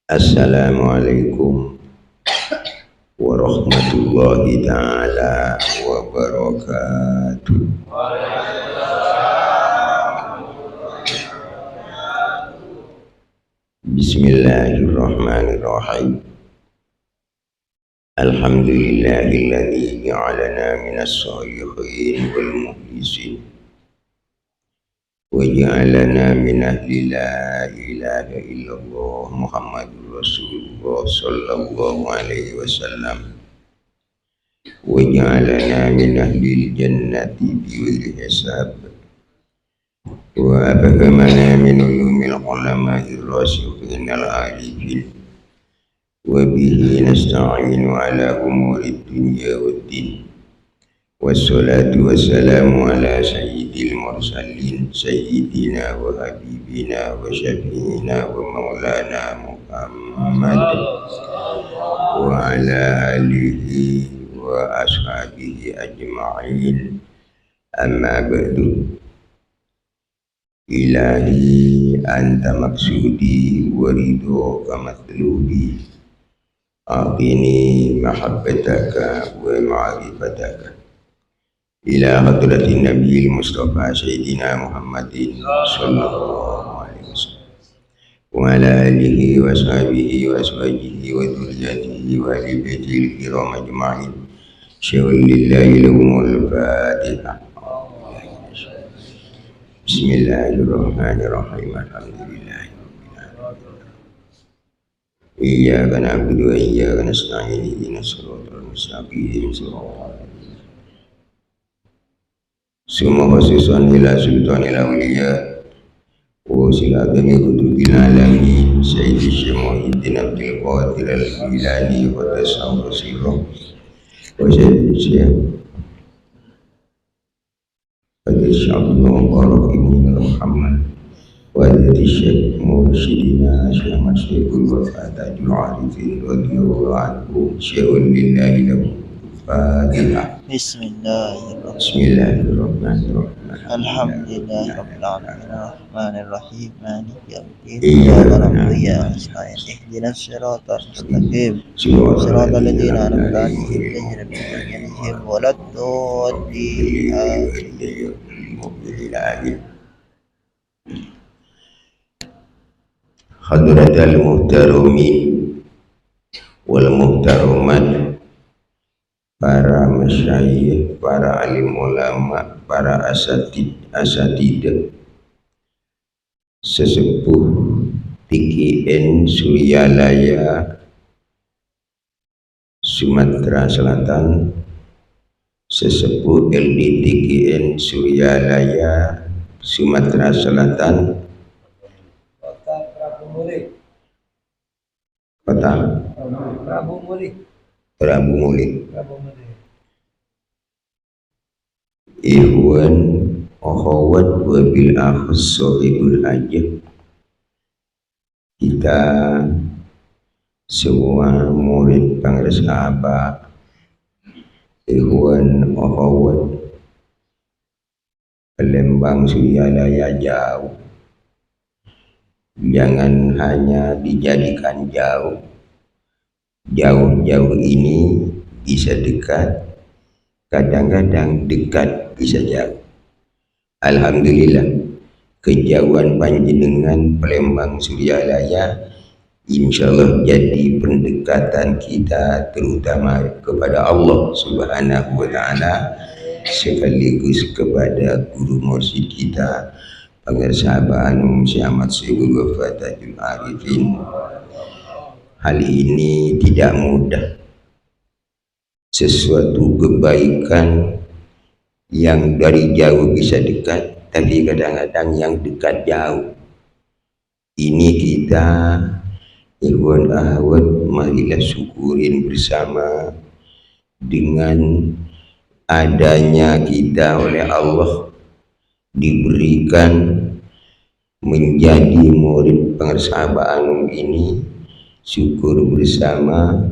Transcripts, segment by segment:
Assalamualaikum warahmatullahi taala wabarakatuh. Bismillahirrahmanirrahim. Alhamdulillahilladzi ja'alana minas shalihin wal mukhlisin wa ja'alana min ahli la ilaha illallah Muhammadur Rasulullah sallallahu alaihi wasallam wa ja'alana min ahli jannati biwil hisab wa abhamana min ulumil ulama'ir rasyidin al-arifin wa bihi nasta'inu ala umurid dunya waddin. Wassalatu wassalamu ala sayyidil mursalin sayyidina wa habibina wa syafi'ina wa maulana Muhammad wa ala alihi wa ashabihi ajma'in. Amma ba'du. Ilahi anta maksudi wa ridhoka matlubi, a'tini mahabbataka wa ma'rifataka. Ila hadratin Nabi Mustafa Sayyidina Muhammadin sallallahu alaihi wasallam wa ala alihi wa sahbihi wa azwajihi wa dhurriyyatihi wa ahli baitihi kiram ajma'in. Syawlillahi lahumul Fatihah. Bismillahirrahmanirrahim. Alhamdulillahi rabbil alamin. Iyyaka na'budu wa iyyaka nasta'in. Ihdinas siratal mustaqim. Summa khasisan ila sultanil awliya wa silatani kutubil alamin Sayyidi Syekh Muhyiddin Abdul Qadir al-Jilani wa tasawwur sirah wa Sayyidi Syekh Abdul Mubarak ibn Muhammad wa Sayyidi Syekh Mursyidina Syekh Masyikul Wafatajul Arifin radiyallahu anhu. Syai'un lillahi lahu Fatihah. Bismillahirrahmanirrahim. Alhamdulillahirabbil alamin arrahmanir rahim maliki yaumiddin iyyaka na'budu wa iyyaka nasta'in ihdinas siratal mustaqim siratal ladzina an'amta 'alaihim ghairil maghdubi 'alaihim waladdallin. Hadratal muhtaramin wal muhtaramat, para masyayikh, para alim ulama, para asatid, sesepuh PKN Suryalaya Sumatera Selatan, sesepuh LDTKN Suryalaya Sumatera Selatan, Kota Prabu Muli, Ikhwan akhwat wa bil akhas sahibul hajat. Kita semua murid Pangresaba, Ikhwan akhwat Palembang Suryalaya jauh, jangan hanya dijadikan jauh. Jauh-jauh ini bisa dekat, kadang-kadang dekat bisa jauh. Alhamdulillah, kejauhan panjenengan Palembang Suryalaya insyaallah jadi pendekatan kita terutama kepada Allah Subhanahu wa taala, sekaligus kepada guru mursyid kita Pangresaba Syekh Ahmad Syaikhul Wafatajul Arifin. Hal ini tidak mudah. Sesuatu kebaikan yang dari jauh bisa dekat, tapi kadang-kadang yang dekat jauh. Ini kita ikhwan ahwat, marilah syukurin bersama dengan adanya kita oleh Allah diberikan menjadi murid Pangresaba ini. Syukur bersama.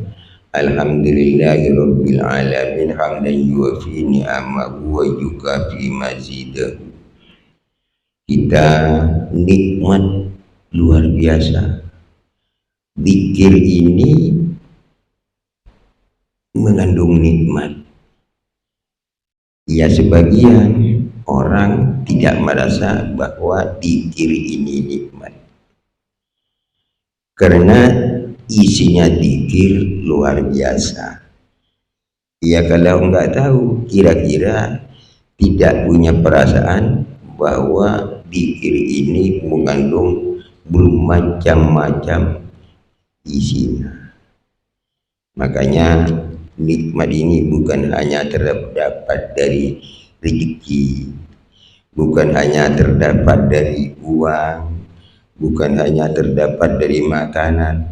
Alhamdulillahirabbil alamin hamdan yuwafi ni'amahu wa yukafi mazidahu. Kita nikmat luar biasa Zikir ini mengandung nikmat. Ya, sebagian orang tidak merasa bahwa zikir ini nikmat, karena isinya zikir luar biasa. Ya, kalau nggak tahu, kira-kira tidak punya perasaan bahwa zikir ini mengandung bermacam-macam isinya. Makanya nikmat ini bukan hanya terdapat dari rezeki, bukan hanya terdapat dari uang, bukan hanya terdapat dari makanan.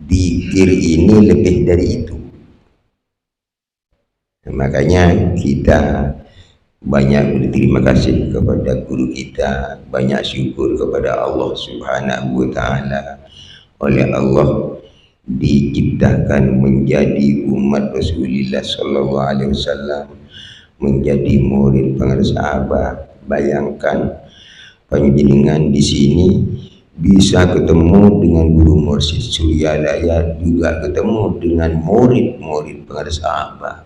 Zikir ini lebih dari itu. Makanya kita banyak berterima kasih kepada guru kita, banyak syukur kepada Allah Subhanahu wa Ta'ala. Oleh Allah diciptakan menjadi umat Rasulullah Sallallahu Alaihi Wasallam, menjadi murid pengersahabat. Bayangkan panjenengan di sini bisa ketemu dengan guru mursyid Suryalaya, juga ketemu dengan murid-murid pengersahabat.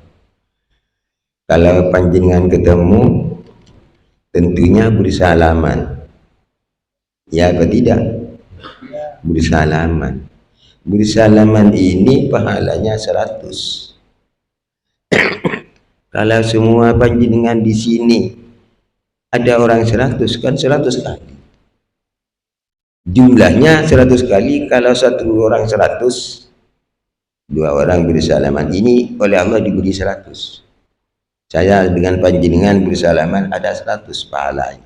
Kalau panjenengan ketemu, tentunya bersalaman, ya atau tidak? Bersalaman. Bersalaman ini pahalanya 100. Kalau semua panjenengan di sini ada orang 100, kan 100 kali. Jumlahnya 100 kali. Kalau satu orang 100, dua orang bersalaman, ini oleh Allah diberi 100. Saya dengan panjenengan bersalaman ada 100 pahalanya.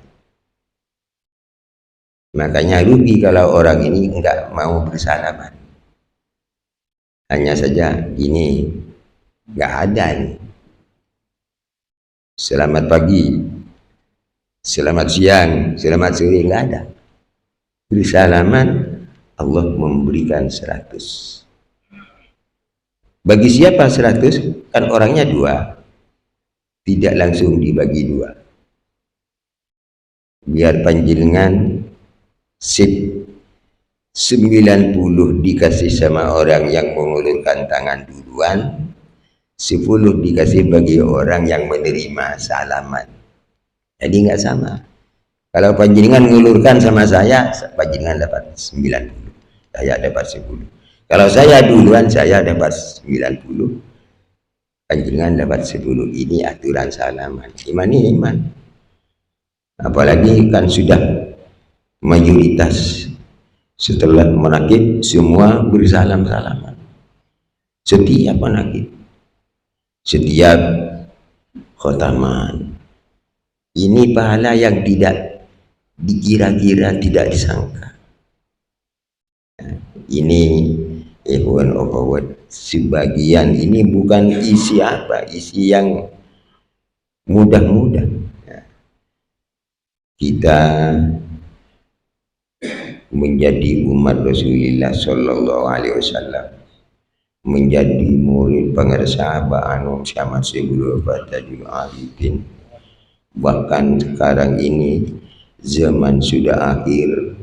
Makanya rugi kalau orang ini enggak mau bersalaman. Hanya saja ini enggak ada nih. Selamat pagi, selamat siang, selamat sore, enggak ada. Bersalaman Allah memberikan 100. Bagi siapa 100? Kan orangnya 2. Tidak langsung dibagi 2. Biar panjenengan sip 90 dikasih sama orang yang mengulurkan tangan duluan, 10 dikasih bagi orang yang menerima salaman. Jadi nggak sama. Kalau panjenengan mengulurkan sama saya, panjenengan dapat 90, saya dapat 10. Kalau saya duluan, saya dapat 90, panjenengan dapat 10. Ini aturan salaman. Iman ini iman. Apalagi kan sudah mayoritas setelah menakib semua bersalam-salaman. Setiap menakib, setiap khotaman. Ini pahala yang tidak dikira-kira, tidak disangka. Ini ikhwan akhwat, sebagian ini bukan isi apa, isi yang mudah-mudah. Kita menjadi umat Rasulullah Sallallahu Alaihi Wasallam, menjadi murid pengersahabat anu sama sebelum Fathul Arifin. Bahkan sekarang ini zaman sudah akhir,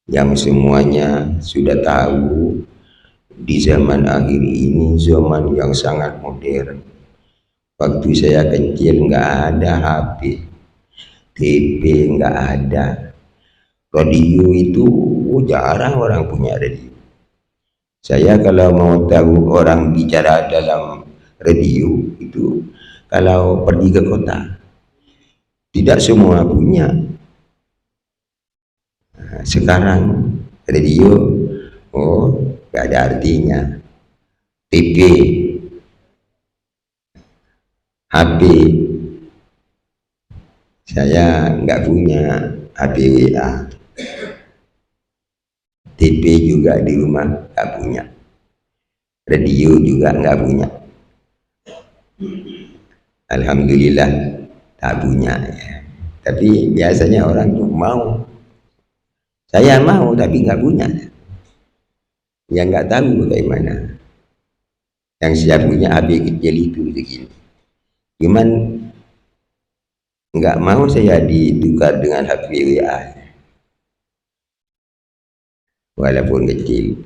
yang semuanya sudah tahu di zaman akhir ini zaman yang sangat modern. Waktu saya kecil nggak ada HP, TV nggak ada, radio itu jarang orang punya radio. Saya kalau mau tahu orang bicara dalam radio itu kalau pergi ke kota, tidak semua punya. Nah, sekarang radio, oh gak ada artinya. TV, HP, saya nggak punya HP WA. TV juga di rumah nggak punya. Radio juga nggak punya. Alhamdulillah tak punya ya. Tapi biasanya orang tuh mau. Saya mau tapi nggak punya. Yang nggak tahu bagaimana. Yang saya punya HP kecil itu begini. Cuman nggak mau saya ditukar dengan HP WA. walaupun kecil.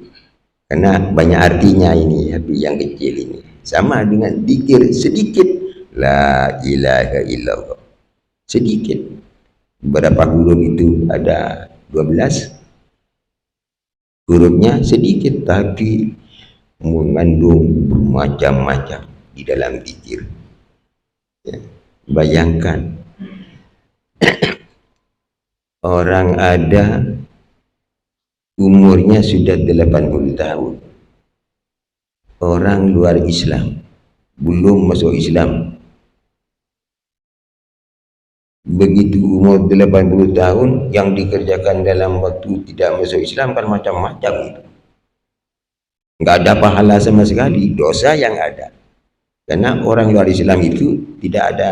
Karena banyak artinya ini, tapi yang kecil ini sama dengan zikir sedikit, la ilaha illallah, sedikit. Berapa huruf itu? Ada 12 hurufnya, sedikit tapi mengandung bermacam-macam di dalam zikir. Ya. Bayangkan orang ada umurnya sudah 80 tahun, orang luar Islam, belum masuk Islam, begitu umur 80 tahun yang dikerjakan dalam waktu tidak masuk Islam kan macam-macam itu. Nggak ada pahala sama sekali, dosa yang ada. Karena orang luar Islam itu tidak ada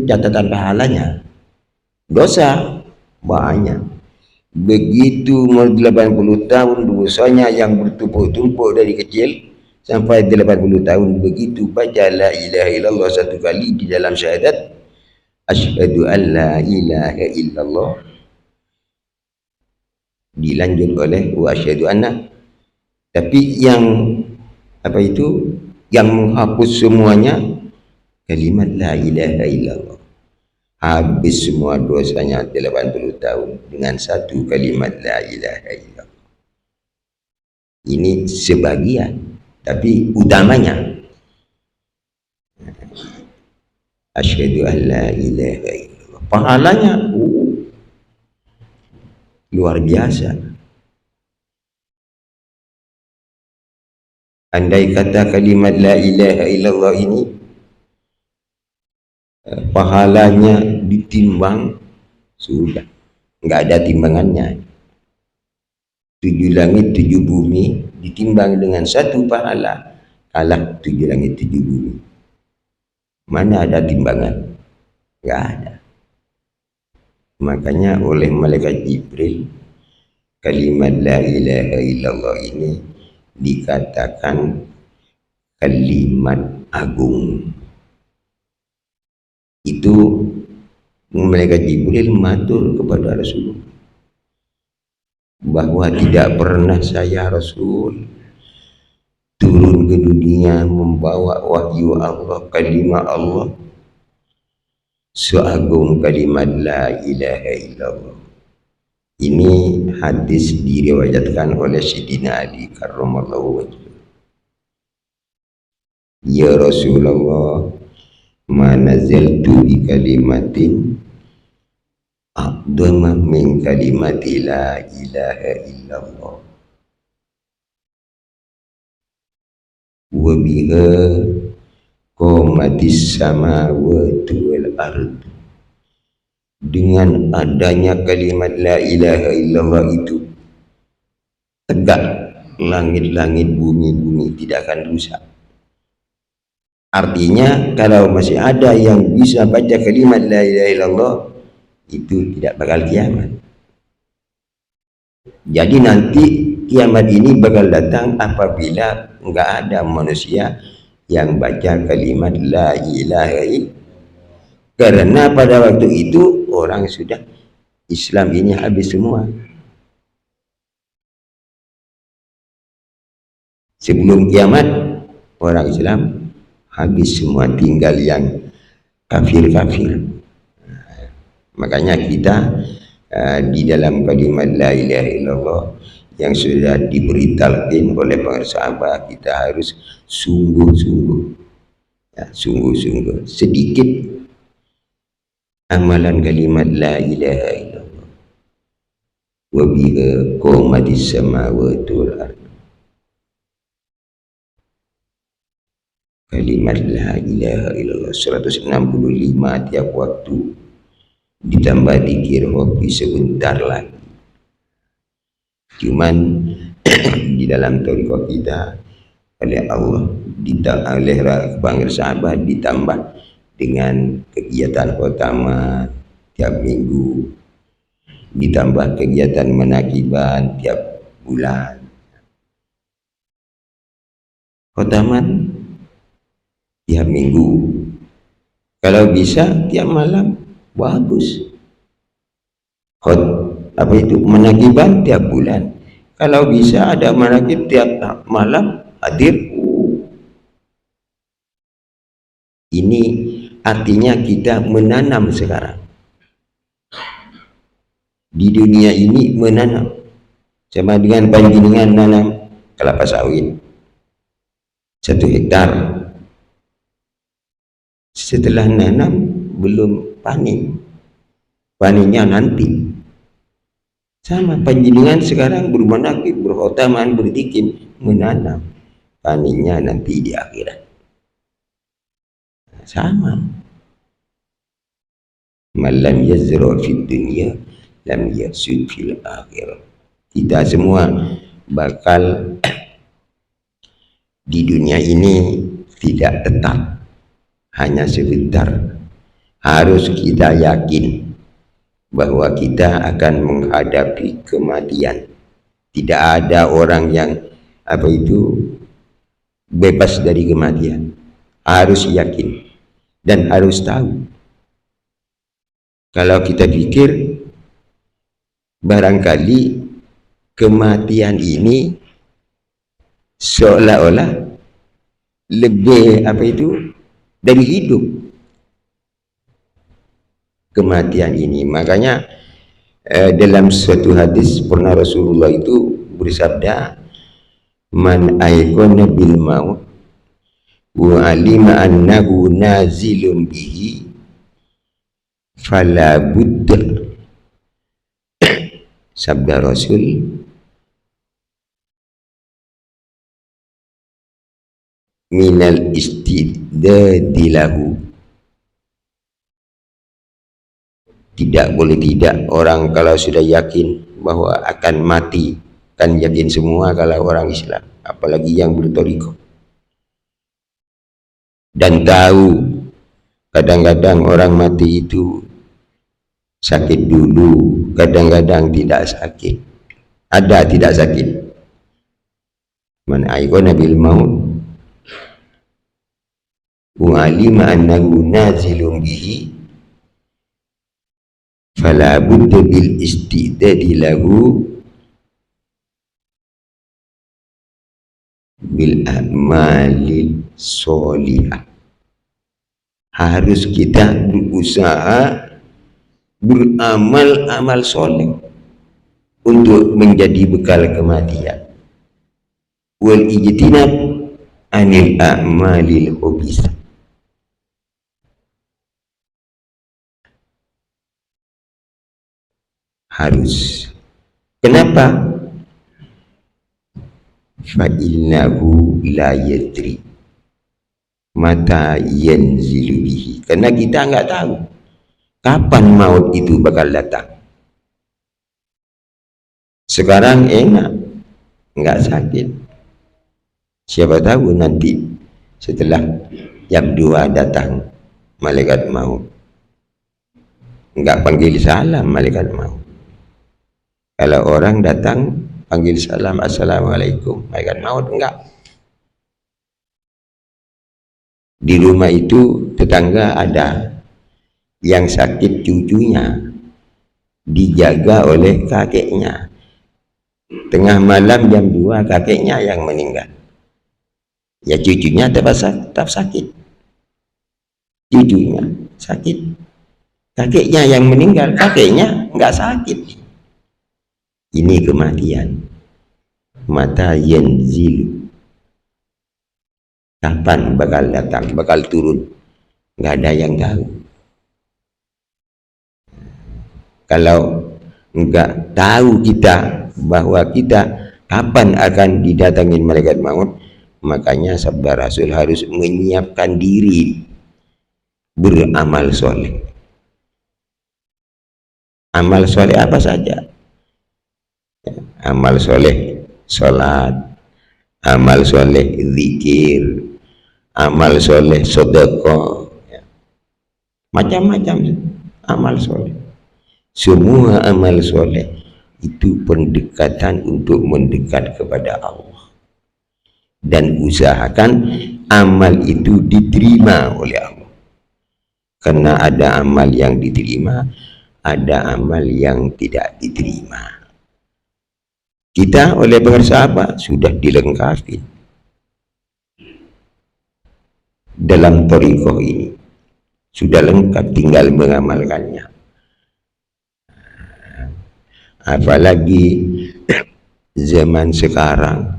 catatan pahalanya, dosa banyak. Begitu umur 80 tahun dosanya yang bertumpuk-tumpuk dari kecil sampai 80 tahun. Begitu baca la ilaha illallah satu kali di dalam syahadat, asyhadu an la ilaha illallah, dilanjut oleh wa asyhadu anna. Tapi yang yang menghapus semuanya kalimat la ilaha illallah. Habis semua dosanya 80 tahun dengan satu kalimat la ilaha illallah. Ini sebagian, tapi utamanya asyhadu an la ilaha illallah. Pahalanya luar biasa. Andai kata kalimat la ilaha illallah ini pahalanya ditimbang, sudah nggak ada timbangannya. 7 langit 7 bumi ditimbang dengan satu pahala, kalah 7 langit 7 bumi. Mana ada timbangan? Nggak ada. Makanya oleh malaikat Jibril kalimat la ilaha illallah ini dikatakan kalimat agung. Itu malaikat Jibril matur kepada Rasulullah bahwa tidak pernah saya Rasul turun ke dunia membawa wahyu Allah, kalimat Allah seagung kalimat la ilaha illallah. Ini hadis diriwayatkan oleh Sayyidina Ali karramallahu wajhahu. Ya Rasulullah, ma nazaltu bi kalimatin a'dama min kalimati la ilaha illallah wa biha qamatis samawati wal ardh. Dengan adanya kalimat la ilaha illallah itu tegak langit-langit, bumi-bumi tidak akan rusak. Artinya kalau masih ada yang bisa baca kalimat la ilaha illallah itu tidak bakal kiamat. Jadi nanti kiamat ini bakal datang apabila enggak ada manusia yang baca kalimat la ilaha illallah. Karena pada waktu itu orang sudah Islam ini habis semua. Sebelum kiamat orang Islam habis semua, tinggal yang kafir-kafir. Makanya kita di dalam kalimat la ilaha illallah yang sudah diberi talqin oleh para sahabat, kita harus sungguh-sungguh, sungguh-sungguh sedikit amalan kalimat la ilaha illallah wa biha qamatis samawati wal ardh. Kalimat la ilaha illallah 165 tiap waktu, ditambah zikir hobi sebentar lagi. Cuman di dalam thariqah kita oleh Allah, oleh para sahabat ditambah dengan kegiatan utama tiap minggu, ditambah kegiatan menakiban tiap bulan. Khotaman tiap minggu, kalau bisa tiap malam, bagus. Menakiban tiap bulan, Kalau bisa ada manakib tiap malam hadir. Ini artinya kita menanam sekarang. Di dunia ini menanam. Sama dengan panjenengan nanam kelapa sawit 1 hektar. Setelah nanam belum panen. Panennya nanti. Sama panjenengan sekarang bermanakib, berhotaman, berzikir, menanam. Panennya nanti di akhirat. Sama. Malam yazra fid dunya lam yasud fil akhirah. Kita semua bakal di dunia ini tidak tetap, hanya sebentar. Harus kita yakin bahwa kita akan menghadapi kematian. Tidak ada orang yang bebas dari kematian. Harus yakin dan harus tahu. Kalau kita pikir barangkali kematian ini seolah-olah lebih dari hidup. Kematian ini, makanya dalam suatu hadis pernah Rasulullah itu bersabda, man aikona bil maut wa alima annahu nazilun bihi fala budda. Sabda Rasul, minal istidadi lahu. Tidak boleh tidak, orang kalau sudah yakin bahwa akan mati, kan yakin semua kalau orang Islam, apalagi yang bertoriko. Dan tahu kadang-kadang orang mati itu sakit dulu, kadang-kadang tidak sakit. Ada tidak sakit. Man aikona bil maut wa alima annahu nazilun bihi fala budda bil istidadi lahu bil a'malil sholihah. Harus kita berusaha beramal soleh untuk menjadi bekal kematian. Wal ijtinab anil a'malil khabithah. Harus. Kenapa? Fa innahu la yadri mata yanzilu bihi. Karena kita enggak tahu kapan maut itu bakal datang. Sekarang enak, enggak sakit. Siapa tahu nanti setelah jam 2 datang malaikat maut. Enggak panggil salam malaikat maut. Kalau orang datang panggil salam, assalamualaikum, malaikat maut enggak. Di rumah itu tetangga ada yang sakit cucunya, dijaga oleh kakeknya. Tengah malam jam 2 kakeknya yang meninggal. Ya cucunya tetap sakit. Cucunya sakit. Kakeknya yang meninggal, kakeknya enggak sakit. Ini kematian. Mata yanzilu. Kapan bakal datang, bakal turun, nggak ada yang tahu. Kalau nggak tahu kita bahwa kita kapan akan didatangin malaikat maut, makanya sabda Rasul harus menyiapkan diri beramal soleh. Amal soleh apa saja? Amal soleh sholat, amal soleh zikir, amal soleh sedekah, macam-macam amal soleh. Semua amal soleh itu pendekatan untuk mendekat kepada Allah, dan usahakan amal itu diterima oleh Allah. Karena ada amal yang diterima, ada amal yang tidak diterima. Kita oleh pengersa apa? Sudah dilengkapi dalam thariqah ini, sudah lengkap, tinggal mengamalkannya. Apalagi zaman sekarang,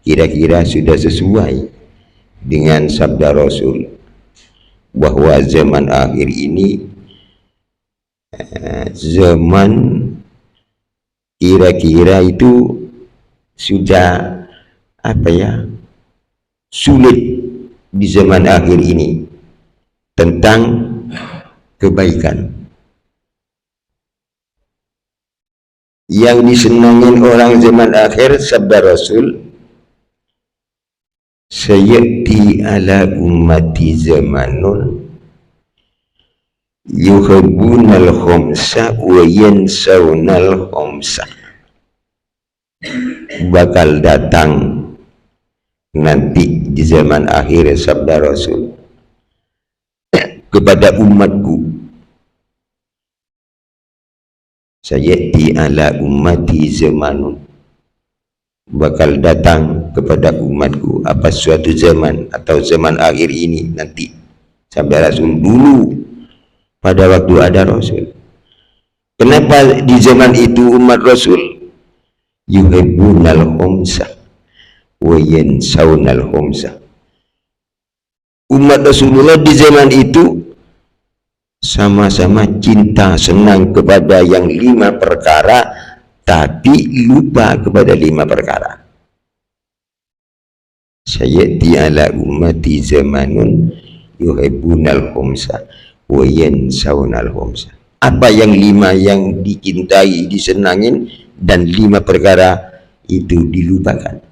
kira-kira sudah sesuai dengan sabda Rasul bahwa zaman akhir ini zaman kira-kira itu sudah apa ya, sulit di zaman akhir ini tentang kebaikan. Yang disenangin orang zaman akhir, sabda Rasul, sayati ala ummati zamanun yuhibbunal khomsa wa yansawnal khomsa. Bakal datang nanti di zaman akhir, sabda Rasul, kepada umatku, sayati ala ummati zamanun, bakal datang kepada umatku apa suatu zaman atau zaman akhir ini nanti, sabda Rasul. Dulu pada waktu ada Rasul, kenapa di zaman itu umat Rasul yuhibbunal khomsa wa yansawnal khomsa? Umat Rasulullah di zaman itu sama-sama cinta, senang kepada yang 5 perkara, tapi lupa kepada 5 perkara. Sayati ala ummati zamanun yuhibbunal khomsa wa yansawnal khomsa. Apa yang 5 yang dicintai, disenangin, dan 5 perkara itu dilupakan.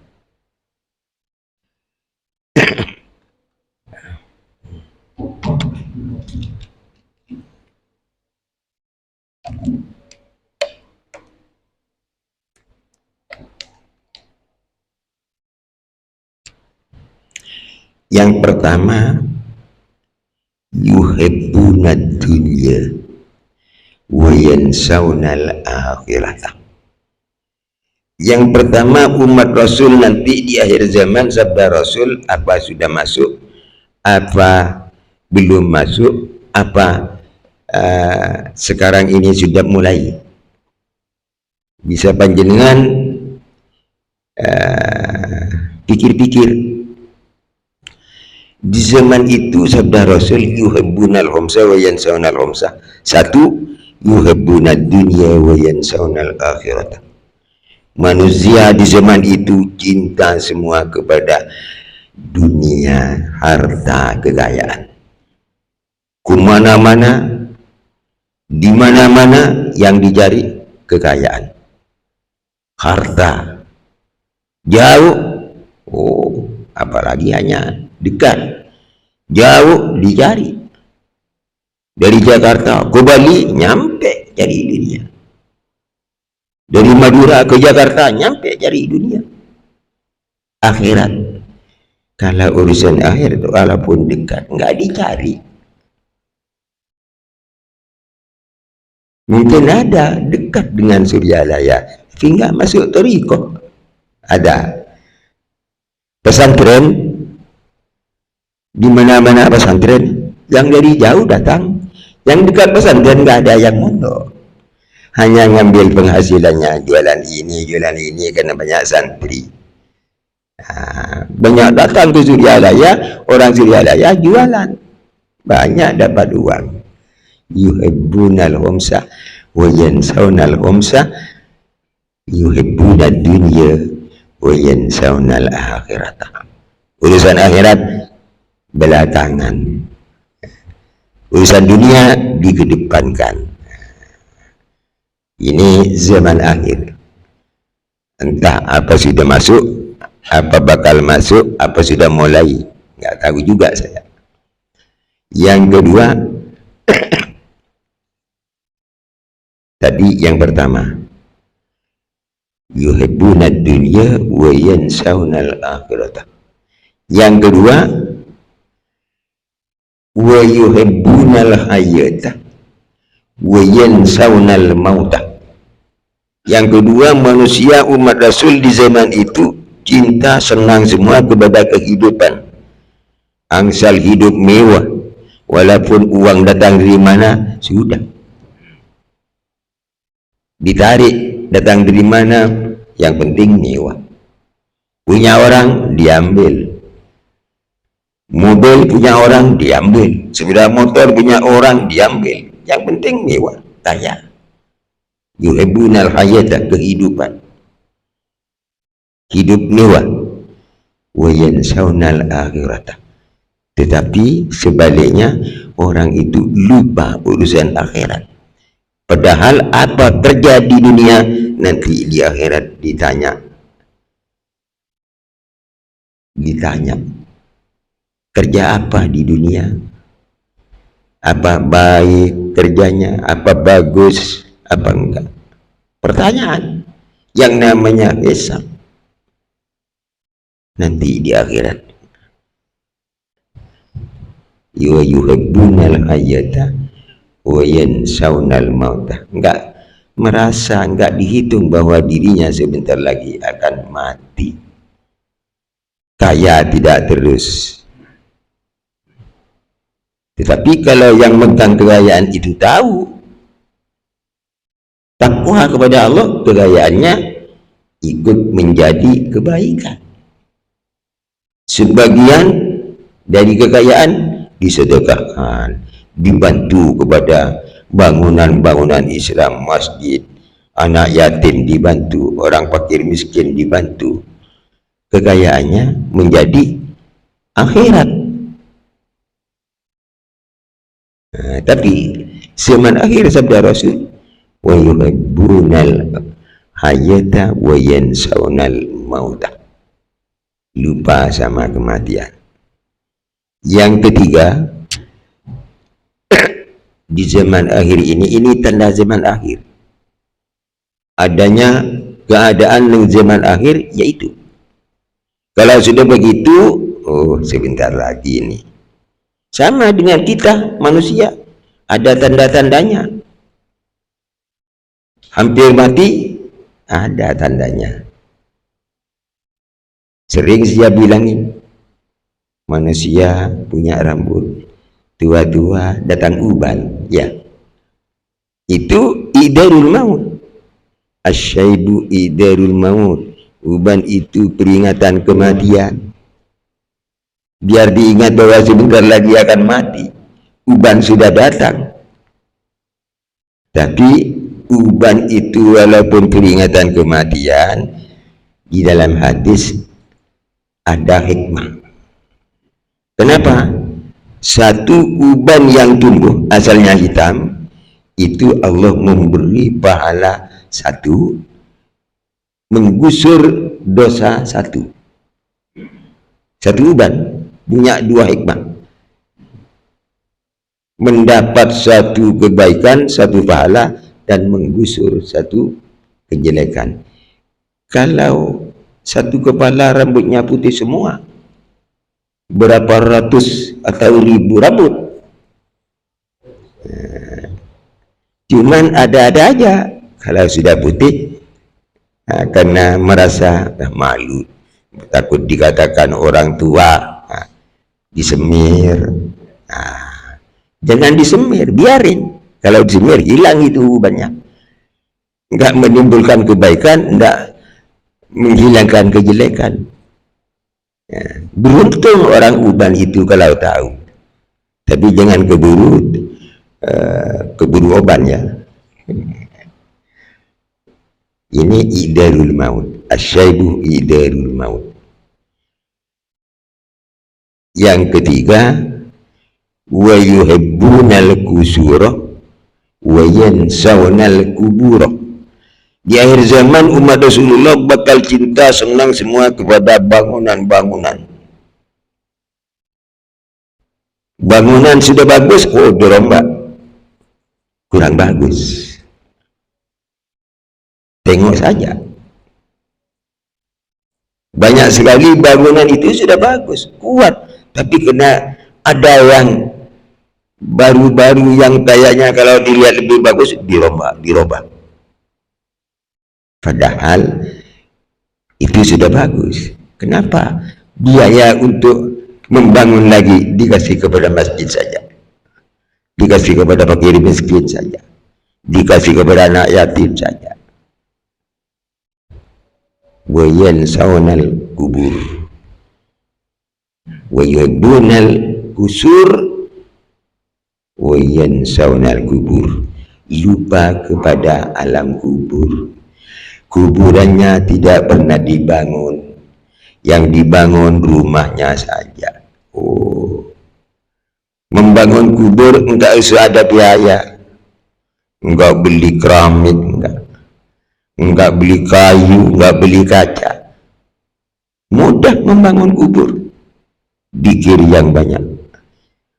Yang pertama, yuhibbunad dunya wa yansawnal akhirah. Yang pertama, umat Rasul nanti di akhir zaman, sabda Rasul, apa sudah masuk, apa belum masuk, apa sekarang ini sudah mulai. Bisa panjenengan pikir-pikir. Di zaman itu, sabda Rasul, yuhibbunal khomsa wa yansawnal khomsa. 1, yuhibbunad dunya wa yansawnal akhirah. Manusia di zaman itu cinta semua kepada dunia, harta, kekayaan. Kemana-mana, di mana-mana yang dicari kekayaan, harta. Jauh, oh, apalagi hanya dekat, jauh dicari. Dari Jakarta ke Bali nyampe cari dunia, dari Madura ke Jakarta nyampe cari dunia. Akhirat, kalau urusan akhir itu walaupun dekat nggak dicari. Mungkin ada dekat dengan Suryalaya tapi nggak masuk thariqah. Ada pesantren, di mana-mana pesantren, yang dari jauh datang, yang dekat pesantren nggak ada yang mondok, hanya ngambil penghasilannya jualan ini karena banyak santri. Nah, banyak datang ke Suryalaya, orang Suryalaya jualan, banyak dapat uang. Yuhibbunal khomsa wa yansawnal khomsa, yuhibbunad dunya wa yansawnal akhirata. Urusan akhirat belakangan, urusan dunia dikedepankan. Ini zaman akhir. Entah apa sudah masuk, apa bakal masuk, apa sudah mulai, nggak tahu juga saya. Yang kedua, tadi yang pertama, yuhibbunad dunya wa yansawnal akhirata. Yang kedua, wa yuhibbunal hayata wa yansawnal mauta. Yang kedua, manusia umat Rasul di zaman itu cinta senang semua kepada kehidupan, angsal hidup mewah, walaupun uang datang dari mana sudah ditarik, datang dari mana, yang penting mewah. Punya orang diambil, mobil punya orang diambil, sepeda motor punya orang diambil, yang penting mewah, kaya. Yuhibbunal hayata, kehidupan, hidup mewah. Wa yansawnal akhirata, tetapi sebaliknya orang itu lupa urusan akhirat. Padahal apa terjadi di dunia nanti di akhirat ditanya kerja apa di dunia, apa baik kerjanya, apa bagus, apa enggak. Pertanyaan yang namanya hisab nanti di akhirat. Yuhibbunal hayata wa yansawnal mauta, enggak merasa, enggak dihitung bahwa dirinya sebentar lagi akan mati. Kaya tidak terus. Tetapi kalau yang megang kekayaan itu tahu takwa kepada Allah, kekayaannya ikut menjadi kebaikan. Sebagian dari kekayaan disedekahkan, dibantu kepada bangunan-bangunan Islam, masjid, anak yatim dibantu, orang fakir miskin dibantu. Kekayaannya menjadi akhirat. Nah, tapi zaman akhir sabda Rasul, wa yuhibbunal hayata wa yansawnal mauta, lupa sama kematian. Yang ketiga, di zaman akhir ini tanda zaman akhir, adanya keadaan di zaman akhir, yaitu kalau sudah begitu, oh sebentar lagi ini sama dengan kita manusia, ada tanda-tandanya. Hampir mati ada tandanya. Sering saya bilangin, manusia punya rambut, tua-tua datang uban, ya itu idarul maut. Asyaibu idarul maut, uban itu peringatan kematian. Biar diingat bahwa sebentar lagi akan mati. Uban sudah datang, tapi uban itu walaupun peringatan kematian, di dalam hadis ada hikmah. Kenapa? Satu uban yang tumbuh asalnya hitam, itu Allah memberi pahala satu, menggusur dosa satu. Satu uban punya dua hikmah, mendapat satu kebaikan, satu pahala, dan menggusur satu kejelekan. Kalau satu kepala rambutnya putih semua, berapa ratus atau ribu rambut, cuman ada-ada aja. Kalau sudah putih, karena merasa malu, takut dikatakan orang tua, disemir. Jangan disemir, biarin. Kalau disemir hilang itu banyak, enggak menimbulkan kebaikan, enggak menghilangkan kejelekan. Beruntung orang uban itu kalau tahu, tapi jangan keburu oban ya. Ini idarul maut, asyaibu idarul maut. Yang ketiga, wa yuhibbunal kusura wa yansawnal kubura. Di akhir zaman umat Rasulullah bakal cinta senang semua kepada bangunan-bangunan. Bangunan sudah bagus, oh dirombak, kurang bagus. Tengok saja, banyak sekali bangunan itu sudah bagus, kuat, tapi kena ada yang baru-baru yang kayaknya kalau dilihat lebih bagus, dirombak. Padahal itu sudah bagus. Kenapa biaya untuk membangun lagi dikasih kepada masjid saja, dikasih kepada fakir miskin saja, dikasih kepada anak yatim saja. Wa yansawna al-qubur wa yuhibbuna al-qusur wa yansawna al-qubur. Lupa kepada alam kubur. Kuburannya tidak pernah dibangun, yang dibangun rumahnya saja. Oh, membangun kubur enggak usah ada biaya, enggak beli keramik, enggak beli kayu, enggak beli kaca. Mudah membangun kubur. Zikir yang banyak,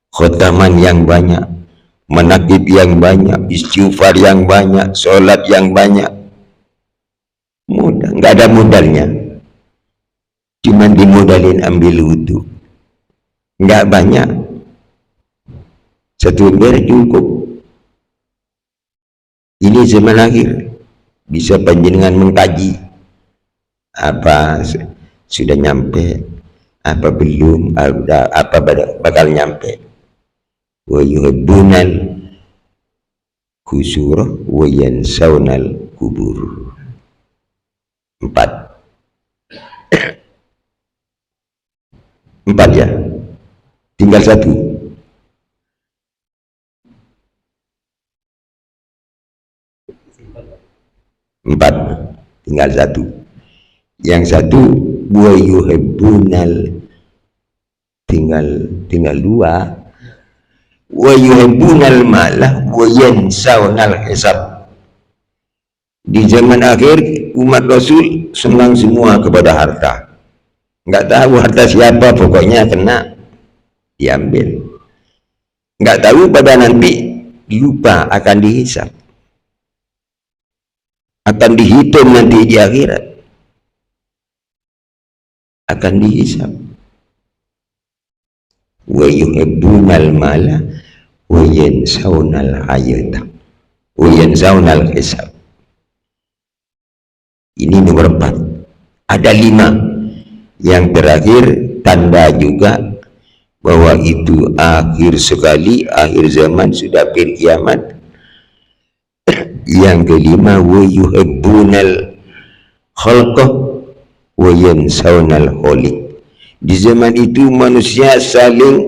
khotaman yang banyak, menakib yang banyak, istighfar yang banyak, sholat yang banyak. Mudah, nggak ada modalnya, cuman dimodalin ambil wudhu, nggak banyak, satu ember cukup. Ini zaman akhir, bisa panjenengan mengkaji apa sudah nyampe, apa belum, apa bakal nyampe. Wa yuhibbunal qusur wa yansawnal kubur. 4 ya, tinggal 1. Tinggal 1. Yang 1 wa yuhibbunal, tinggal 2. Wa yuhibbunal malah wa yansawnal hisab. Di zaman akhir umat Rasul senang semua kepada harta, nggak tahu harta siapa, pokoknya kena diambil. Nggak tahu pada nanti lupa akan dihisab, akan dihitung nanti di akhirat, akan dihisab. Wa yuhibbunal mala wa yansawnal hayata wa yansawnal hisab. Ini nomor 4. Ada 5 yang terakhir, tanda juga bahwa itu akhir sekali, akhir zaman, sudah kiamat. Yang kelima, wa yuhibbunal khalqa wa yansawnal khaliq. Di zaman itu manusia saling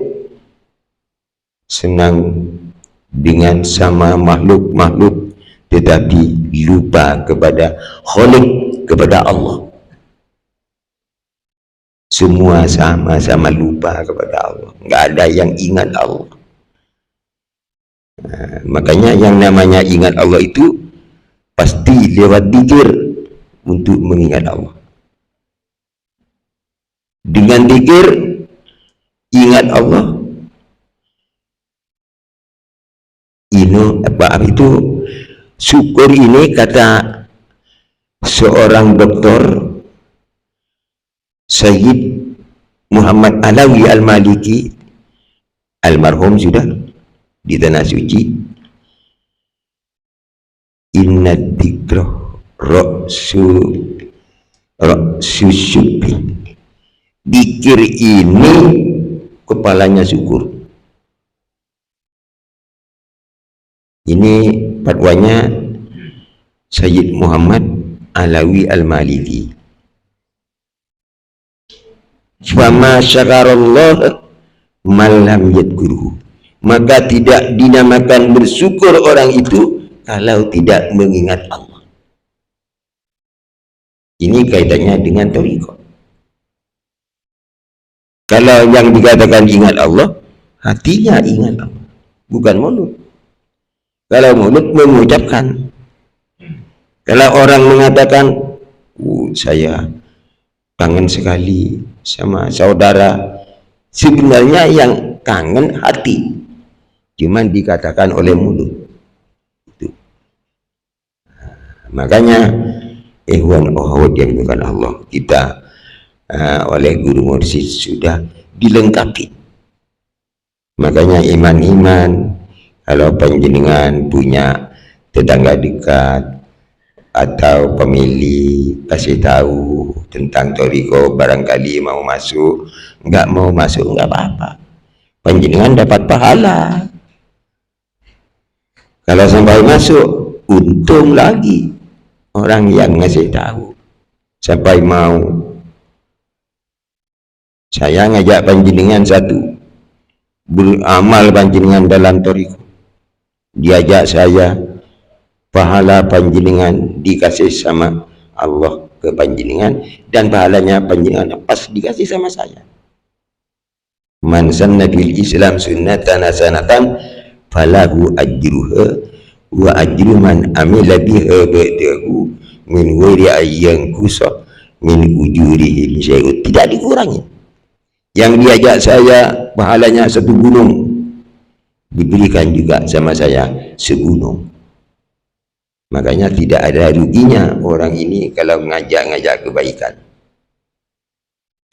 senang dengan sama makhluk-makhluk, tetapi lupa kepada Khaliq, kepada Allah. Semua sama-sama lupa kepada Allah, nggak ada yang ingat Allah. Nah, makanya yang namanya ingat Allah itu pasti lewat zikir untuk mengingat Allah. Dengan zikir ingat Allah. Itu syukur ini, kata seorang doktor Sayyid Muhammad Alawi Al-Maliki, almarhum sudah di tanah suci, inna dzikra ra'su syukri. Dzikir ini kepalanya syukur. Ini fatwanya Sayyid Muhammad Alawi Al-Maliki. Fama syakarallah malam yadkuruhu. Maka tidak dinamakan bersyukur orang itu kalau tidak mengingat Allah. Ini kaitannya dengan thariqah. Kalau yang dikatakan ingat Allah, hatinya ingat Allah, bukan mulut. Kalau mulut mengucapkan. Kalau orang mengatakan, saya kangen sekali sama saudara, sebenarnya yang kangen hati, cuman dikatakan oleh mulut. Itu. Makanya ikhwan akhwat yang dimuliakan Allah, kita oleh guru mursyid sudah dilengkapi. Makanya iman-iman, kalau panjenengan punya tetangga dekat atau pemilik kasih tahu tentang toriko, barangkali mau masuk, nggak mau masuk nggak apa-apa, panjenengan dapat pahala. Kalau sampai masuk, untung lagi orang yang ngasih tahu. Sampai mau saya ngajak panjenengan satu, beramal panjenengan dalam toriko, diajak saya, pahala panjenengan dikasih sama Allah ke panjenengan, dan pahalanya panjenengan pas dikasih sama saya. Man sanna fil Islam sunnatan hasanatan falahu ajruha wa ajru man amila biha ba'dahu min ghairi ayyan kusa min ujurihim syai'un. Tidak dikurangi. Yang diajak saya pahalanya satu gunung, diberikan juga sama saya segunung. Makanya tidak ada ruginya orang ini kalau ngajak-ngajak kebaikan.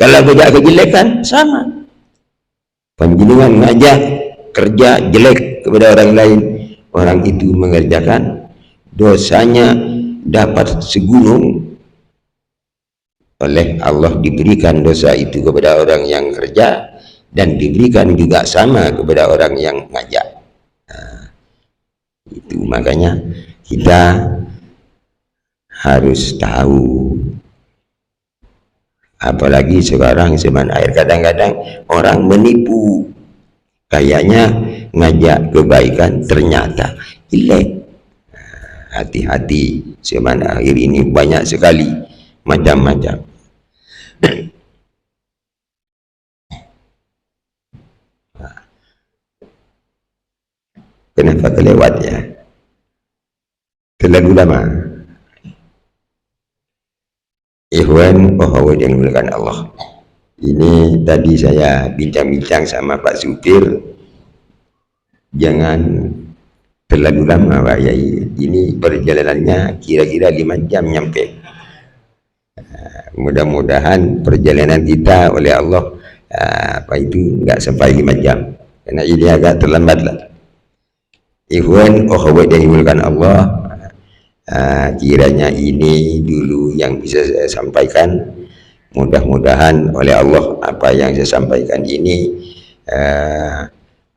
Kalau ngajak kejelekan sama. Panjenengan ngajak kerja jelek kepada orang lain, orang itu mengerjakan, dosanya dapat segunung oleh Allah, diberikan dosa itu kepada orang yang kerja dan diberikan juga sama kepada orang yang ngajak. Nah, itu makanya kita harus tahu, apalagi sekarang zaman akhir, kadang-kadang orang menipu, kayaknya ngajak kebaikan ternyata jelek. Hati-hati, zaman akhir ini banyak sekali macam-macam. Kenapa kelewat ya? Terlalu lama. Ikhwan akhwat yang dimuliakan Allah, ini tadi saya bincang-bincang sama Pak Supir, jangan terlalu lama Pak Yai, ini perjalanannya kira-kira 5 jam nyampe. Mudah-mudahan perjalanan kita oleh Allah apa itu nggak sampai 5 jam, karena ini agak terlambat lah. Ikhwan akhwat yang dimuliakan Allah, kiranya ini dulu yang bisa saya sampaikan. Mudah-mudahan oleh Allah apa yang saya sampaikan ini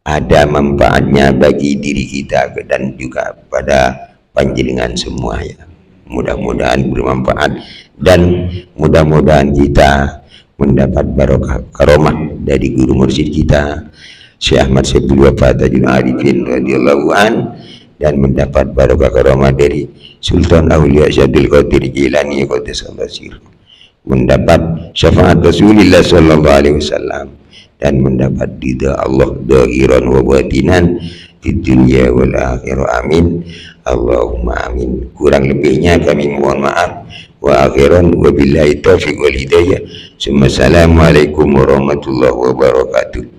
ada manfaatnya bagi diri kita dan juga pada panjenengan semua ya. Mudah-mudahan bermanfaat dan mudah-mudahan kita mendapat barokah karomah dari guru mursyid kita Syekh Ahmad Saiful Wafa Tajul Arifin radhiyallahu an, dan mendapat barokah karomah dari Sultan Aulia Syadil Qadir Jilani Qaddasal Basir, mendapat syafaat Rasulullah sallallahu alaihi wasallam, dan mendapat ridha Allah dhahiran wa batinan di dunia wal akhirah. Amin Allahumma amin. Kurang lebihnya kami mohon maaf. Wa akhiran wa billahi taufiq wal hidayah. Assalamualaikum warahmatullahi wabarakatuh.